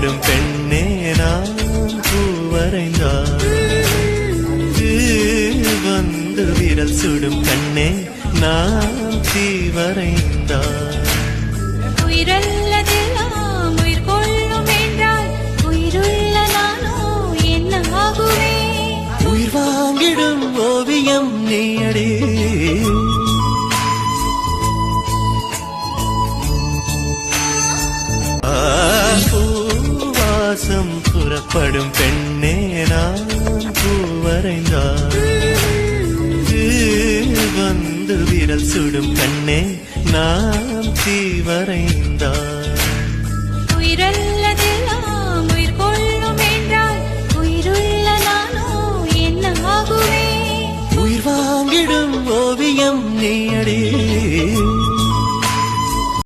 புறப்படும் பெண்ணே நான் பூவரைந்தார் வந்து விரல் சுடும் கண்ணே நான் தீவரைந்தார் உயிரல்லதெல்லாம் உயிர் கொள்ளும் என்றால் உயிருள்ள நானோ என்ன ஆகுவேன் உயிர் வாங்கிடும் ஓவியம் நீயடே பூவாசம் புறப்படும் பெண்ணே நான் பூவரைந்தார் வந்து விரல் சுடும் கண்ணே நான் தீவரைந்தார் உயிரல்லதெல்லாம் உயிர் கொள்ளும் என்றால் உயிருள்ள நானோ என்ன ஆகுவேன் உயிர் வாங்கிடும் ஓவியம் நீயடே